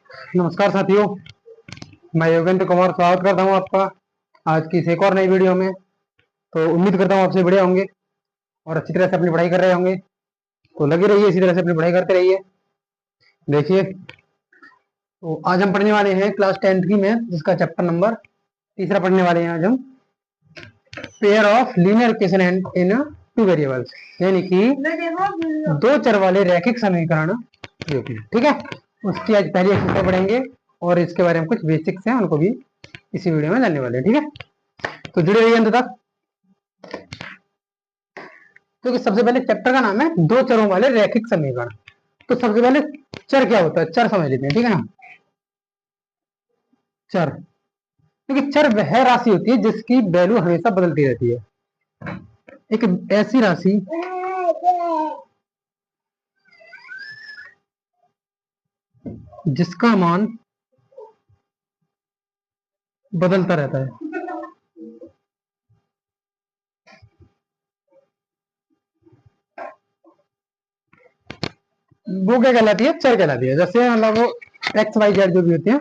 नमस्कार साथियों, मैं योगेंद्र कुमार स्वागत करता हूं आपका आज की इस एक और नई वीडियो में। तो उम्मीद करता हूं आपसे बढ़िया होंगे और अच्छी तरह से अपनी पढ़ाई कर रहे होंगे। तो लगे रहिए, इसी तरह से अपनी पढ़ाई करते रहिए। देखिए, तो आज हम पढ़ने वाले हैं क्लास 10th की मैथ, जिसका चैप्टर नंबर तीसरा पढ़ने वाले हैं आज हम। Pair of linear equation and in two variables, यानी कि दो चर वाले रैखिक समीकरण जो कि ठीक है, उसकी आज पहली एक्सरसाइज पढ़ेंगे और इसके बारे में कुछ बेसिक्स हैं, उनको भी इसी वीडियो में जानने वाले हैं। ठीक है, तो जुड़े रहिए अंत तक। तो सबसे पहले चैप्टर का नाम है दो चरों वाले रैखिक समीकरण। तो सबसे पहले चर क्या होता है, चर समझ लेते हैं। ठीक है ना, चर, क्योंकि चर वह राशि होती है जिसकी वैल्यू हमेशा बदलती रहती है। एक ऐसी राशि जिसका मान बदलता रहता है, वो क्या कहलाती है, चर कहलाती है। जैसे मतलब वो एक्स वाई जेड जो भी होते हैं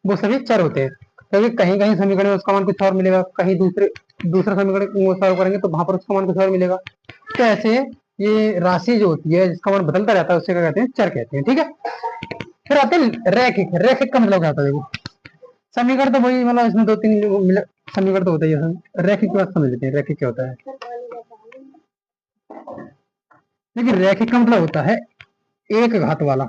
वो सभी चर होते हैं, क्योंकि कहीं कहीं समीकरण में उसका मान कुछ और मिलेगा, कहीं दूसरा समीकरण सॉल्व करेंगे तो वहां पर उसका मान कुछ और मिलेगा। तो ऐसे ये राशि जो होती है जिसका मान बदलता रहता है उसे क्या कहते हैं, चर कहते हैं। ठीक है, फिर आते हैं रैखिक। रैखिक का मतलब क्या होता है, देखो समीकरण तो वही, मतलब इसमें दो तीन समीकरण तो होता ही है। रैखिक की बात समझ लेते हैं, रैखिक क्या होता है। लेकिन रैखिक का मतलब होता है एक घात वाला।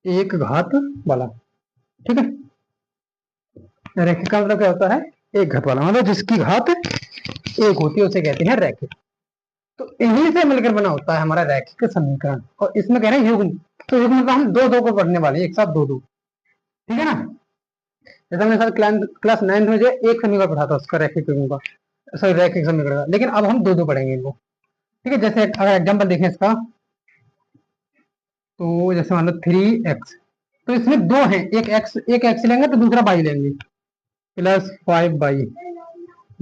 एक घात वाला, ठीक है। रैखिक का मतलब क्या होता है, एक घात वाला, मतलब जिसकी घात एक होती है उसे कहते हैं रैखिक। तो इन्हीं से मिलकर बना होता है हमारा रैखिक समीकरण। और इसमें कह रहे हैं युग्म। तो युग्म मतलब हम दो दो को पढ़ने वाले हैं, एक साथ दो दो। ठीक है ना, जैसे हमने सर क्लास 9th में जो एक समीकरण पढ़ा था उसका, रैखिक युग्म का, सॉरी रैखिक समीकरण का, लेकिन अब हम दो दो पढ़ेंगे इनको। ठीक है, जैसे अगर एग्जाम्पल देखें इसका, तो जैसे मान लो 3x, तो इसमें दो हैं, एक एक्स लेंगे तो दूसरा बाई लेंगे, प्लस 5y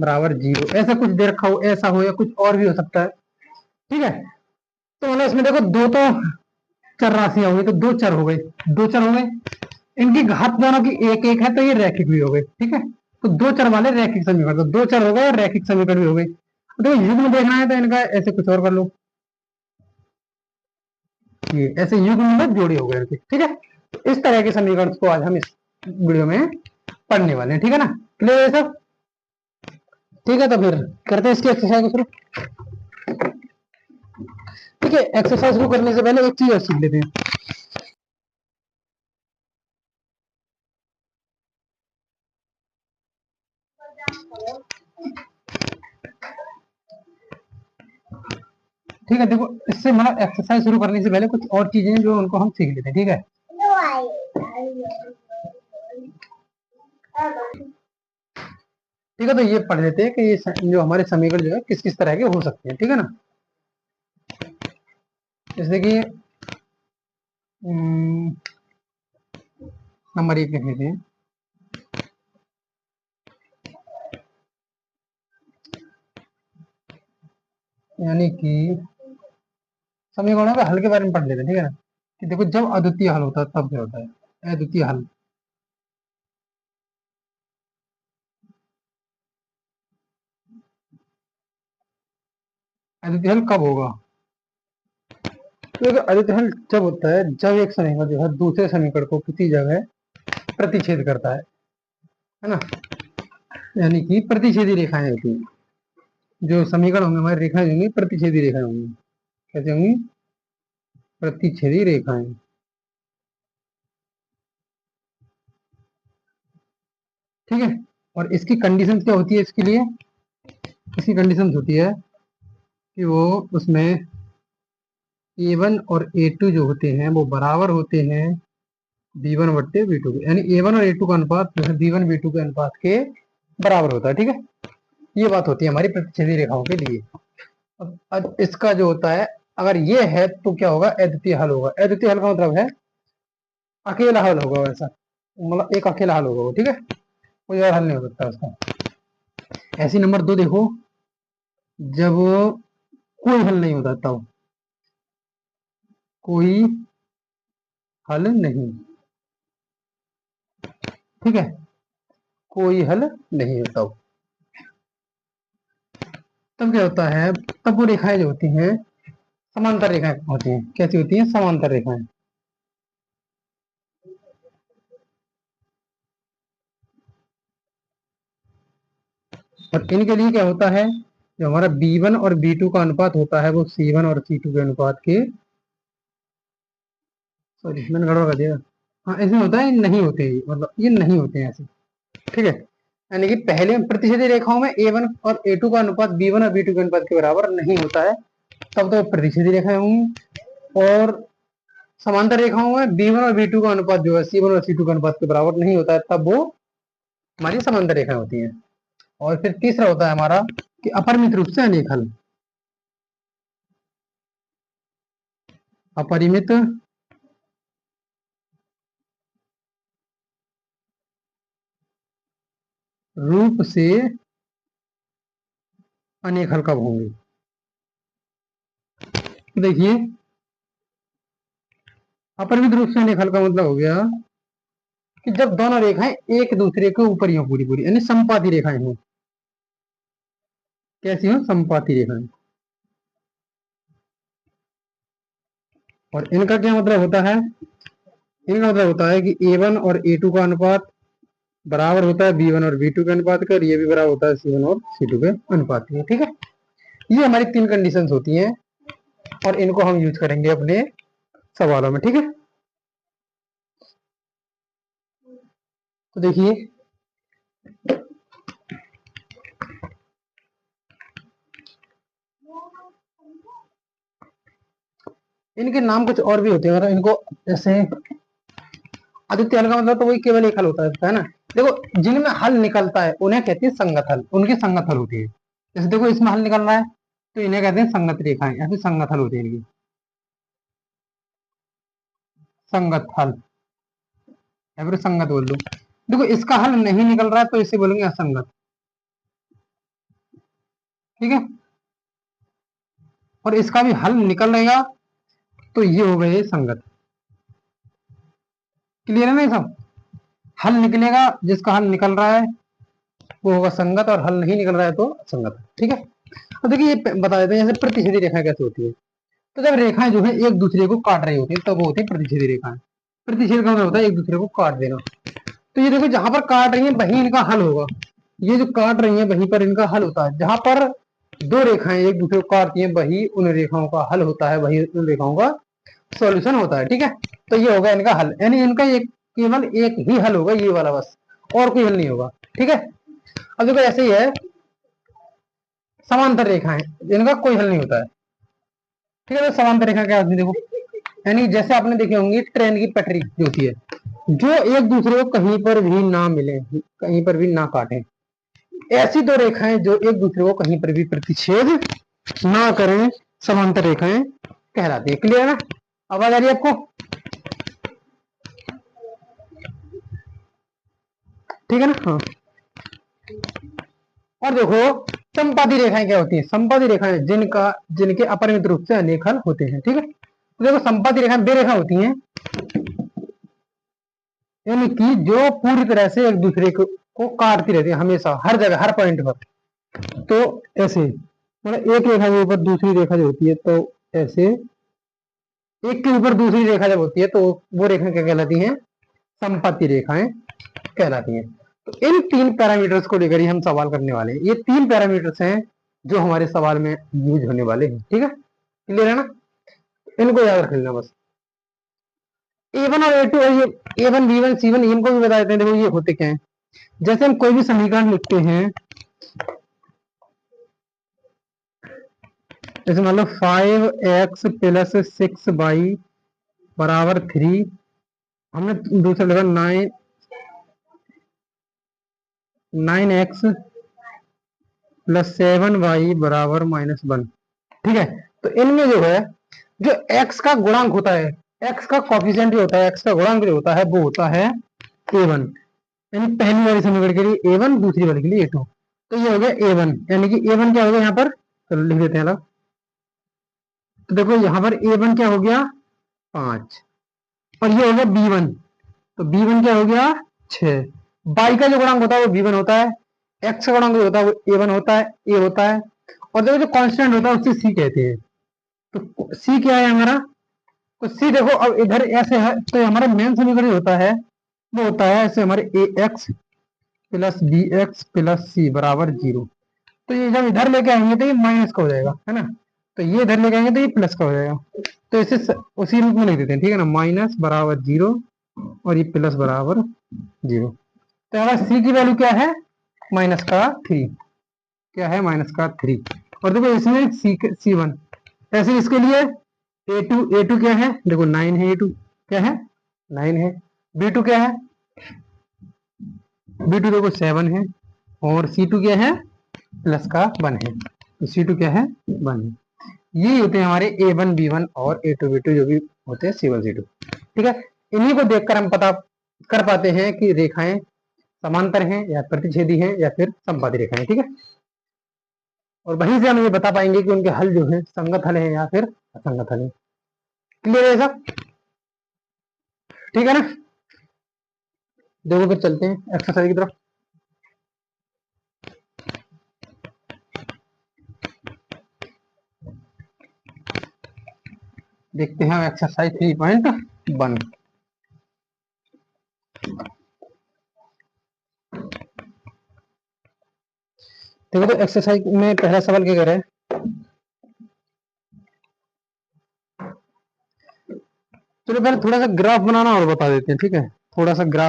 बराबर 0, ऐसा कुछ दे रखा हो, ऐसा हो या कुछ और भी हो सकता है। ठीक है, तो मतलब इसमें देखो दो तो चर राशियां हो गई, तो दो चर हो गए, दो चर हो गए, इनकी घात दोनों की एक एक है, तो ये रैखिक भी हो गए। ठीक है, तो दो चर वाले रैखिक समीकरण, तो दो चर हो गए और रैखिक समीकरण भी हो गए। तो युग्म देखना है तो इनका ऐसे कुछ और कर लो, ये ऐसे युग्म में जोड़े हो गए। ठीक है, तो इस तरह के समीकरण को आज हम इस वीडियो में पढ़ने वाले हैं। ठीक है ना, क्लियर है सब। ठीक है, तो फिर करते हैं इसकी एक्सरसाइज को शुरू। ठीक है, एक्सरसाइज को करने से पहले एक चीज और सीख लेते हैं। ठीक है, देखो इससे मतलब एक्सरसाइज शुरू करने से पहले कुछ और चीजें जो उनको हम सीख लेते हैं। ठीक है, ठीक है, तो ये पढ़ लेते हैं कि ये जो हमारे समीकरण जो है किस किस तरह के हो सकते हैं। ठीक है ना, जैसे कि नंबर 1 लिख लेते हैं। यानी कि समीकरणों के हल के बारे में पढ़ लेते हैं। ठीक है ना, कि देखो जब अद्वितीय हल होता है तब क्या होता है, अद्वितीय हल। अद्वितीय हल कब होगा, तो अद्वितीय हल जब होता है जब एक समीकरण जो है दूसरे समीकरण को किसी जगह प्रतिच्छेद करता है ना। यानी कि प्रतिच्छेदी रेखाएं होती हैं, जो समीकरण होंगे हमारी रेखाएं होंगी प्रतिच्छेदी रेखाएं होंगी। कैसे होंगी, प्रतिच्छेदी रेखाएं। ठीक है, और इसकी कंडीशन क्या होती है, इसके लिए इसकी कंडीशन होती है कि वो उसमें a1 और a2 जो होते हैं वो बराबर होते हैं b1 बट्टे b2 के, यानी a1 और a2 का अनुपात जो है b1 b2 के अनुपात के बराबर होता है। ठीक है, ये बात होती है हमारी प्रतिच्छेदी रेखाओं के लिए। अब इसका जो होता है, अगर ये है तो क्या होगा, अद्वितीय हल होगा। अद्वितीय हल का मतलब है अकेला हल होगा, वैसा मतलब एक अकेला हल होगा वो। ठीक है, कोई और हल नहीं हो सकता उसका। ऐसी नंबर 2 देखो, जब कोई हल नहीं होता तब, कोई हल नहीं, ठीक है, कोई हल नहीं है तब क्या होता है, तब वो रेखाएं जो होती हैं समांतर रेखाएं होती हैं। कैसी होती हैं? समांतर रेखाएं। और इनके लिए क्या होता है, जो हमारा B1 और B2 का अनुपात होता है वो C1 और C2 के अनुपात के, सॉरी मैंने गड़बड़ कर दिया। हाँ ऐसे होता है, नहीं होते, मतलब ये नहीं होते हैं ऐसे, ठीक है। यानी कि पहले प्रतिच्छेदी रेखाओं में A1 और A2 का अनुपात B1 और B2 के अनुपात के बराबर नहीं होता है, तब तो प्रतिच्छेदी रेखाएं होंगी। और समांतर रेखाओं में B1 और B2 का अनुपात जो है C1 और C2 के अनुपात के बराबर नहीं होता है, तब वो हमारी समांतर रेखाएं होती हैं। और फिर तीसरा होता है हमारा कि अपरिमित रूप से अनेक हल। अपरिमित रूप से अनेक हल कब होंगे? देखिए, अपरिमित रूप से अनेक हल का मतलब हो गया कि जब दोनों रेखाएं एक दूसरे के ऊपर ही हो, पूरी पूरी, यानी समपाती रेखाएं हो। कैसी हो? समपाती रेखाएं। और इनका क्या मतलब होता है? इनका मतलब होता है कि A1 और A2 का अनुपात बराबर होता है B1 और B2 के अनुपात का, और ये भी बराबर होता है C1 और C2 के अनुपात के, ठीक है। ये हमारी 3 कंडीशंस होती हैं और इनको हम यूज करेंगे अपने सवालों में, ठीक है। तो देखिए, इनके नाम कुछ और भी होते हैं, अगर इनको जैसे आदित्य हल का मतलब तो वही केवल एक हल होता है ना। देखो, जिनमें हल निकलता है उन्हें कहते हैं संगत हल, उनकी संगत हल होती है। जैसे देखो इसमें हल निकल रहा है तो इन्हें कहते हैं संगत रेखाएं, या फिर संगत हल होती है इनकी, संगत हल, या फिर संगत बोल दो। देखो इसका हल नहीं निकल रहा है तो इसे बोलेंगे असंगत, ठीक है। और इसका भी हल निकल रहेगा तो ये हो गए संगत। क्लियर है ना ये सब? हल निकलेगा, जिसका हल निकल रहा है वो होगा संगत, और हल नहीं निकल रहा है तो असंगत, ठीक है। अब देखिए ये बता देते हैं जैसे प्रतिच्छेदी रेखाएं कैसे होती है। तो जब रेखाएं जो है एक दूसरे को काट रही होती है तब वो होती है प्रतिच्छेदी रेखाएं। प्रतिच्छेद का मतलब होता है एक दूसरे को काट देना। तो ये देखो जहां पर काट रही है वहीं इनका हल होगा, ये जो काट रही है वहीं पर इनका हल होता है। जहां पर दो रेखाएं एक दूसरे को काटती हैं वही उन रेखाओं का हल होता है, वही उन रेखाओं का सॉल्यूशन होता है, ठीक है। तो ये होगा इनका हल, यानी इनका एक केवल एक ही हल होगा, ये वाला बस, और कोई हल नहीं होगा, ठीक है। अब देखो ऐसे ही है समांतर रेखाएं, इनका कोई हल नहीं होता है, ठीक है। तो समांतर रेखा क्या होती है देखो, यानी जैसे आपने देखे होंगे ट्रेन की पटरी जो होती है, जो एक दूसरे को कहीं पर भी ना मिले, कहीं पर भी ना काटे, ऐसी दो रेखाएं जो एक दूसरे को कहीं पर भी प्रतिच्छेद ना करें, समांतर रेखाएं कहलाती है। क्लियर है ना? आवाज आ रही है आपको? ठीक है ना? हाँ। और देखो संपाती रेखाएं क्या होती है? संपाती रेखाएं जिनके अपरिमित रूप से अनेक हल होते हैं, ठीक है। तो देखो संपाती रेखाएं दो रेखा होती हैं, यानी कि जो पूरी तरह से एक दूसरे को काटती रहती है हमेशा, हर जगह, हर पॉइंट पर। तो ऐसे मतलब एक रेखा के ऊपर दूसरी रेखा जो होती है, तो ऐसे एक के ऊपर दूसरी रेखा जब होती है तो वो रेखा क्या कहलाती हैं? संपत्ति रेखाएं कहलाती हैं। तो इन 3 पैरामीटर्स को लेकर ही हम सवाल करने वाले हैं। ये 3 पैरामीटर्स हैं जो हमारे सवाल में यूज होने वाले हैं, ठीक है। क्लियर है ना? इनको याद रख लेना बस। A1 और A2 और ये A1 B1 C1 इनको भी बता देते हैं। देखो ये होते क्या है, जैसे हम कोई भी समीकरण लिखते हैं, जैसे मान लो 5x प्लस 6y बराबर 3, हमने दूसरा लिखा 9x प्लस 7y बराबर -1, ठीक है। तो इनमें जो है, जो x का गुणांक होता है, x का कॉफिशिएंट जो होता है, x का गुणांक जो होता है वो होता है A1, यानी पहली वाली समीकरण के लिए A1, दूसरी वाली के लिए A2। तो ये हो गया A1, यानी कि A1 क्या हो गया यहाँ पर, चलो लिख देते हैं अलग। तो देखो यहाँ पर A1 क्या हो गया 5, और ये हो गया B1, तो B1 क्या हो गया 6। बाई का जो गुणांक होता है वो B1 होता है, एक्स का गुणांक जो होता है वो A1 होता है, A होता है, और देखो जो कांस्टेंट होता है उसे C कहते हैं। तो C क्या है हमारा, तो C देखो अब इधर ऐसे है, तो हमारा मेन समीकरण जो होता है वो होता है ऐसे हमारे AX plus BX plus C बराबर 0। तो ये जब इधर लेके आएंगे तो ये माइनस का हो जाएगा, है ना, तो ये इधर लेके आएंगे तो ये प्लस का हो जाएगा। तो इसे उसी रूप में लिख देते हैं, ठीक है ना, माइनस बराबर 0 और ये प्लस बराबर 0। तो हमारा सी की वैल्यू क्या है, माइनस का 3, क्या है माइनस का 3। और देखो इसमें C1, ऐसे इसके लिए A2 क्या है, देखो 9 है, A2 क्या है 9 है, B2 क्या है, B2 देखो 7 है, और C2 क्या है प्लस का 1 है, तो C2 क्या है 1 है। ये होते हैं हमारे A1 B1 और A2 B2 जो भी होते हैं C1 C2, ठीक है। इन्हीं को देखकर हम पता कर पाते हैं कि रेखाएं समांतर हैं या प्रतिच्छेदी हैं या फिर समबादी रेखाएं, ठीक है। और वहीं से हम ये बता पाएंगे कि उनके हल जो है संगत हल है या फिर असंगत हल है। क्लियर है सब, ठीक है ना। देखो फिर चलते हैं एक्सरसाइज की तरफ। देखते हैं एक्सरसाइज 3.1। देखो तो एक्सरसाइज में पहला सवाल क्या कह रहा है, चलो पहले थोड़ा सा ग्राफ बनाना और बता देते हैं, ठीक है, थोड़ा सा ग्राफ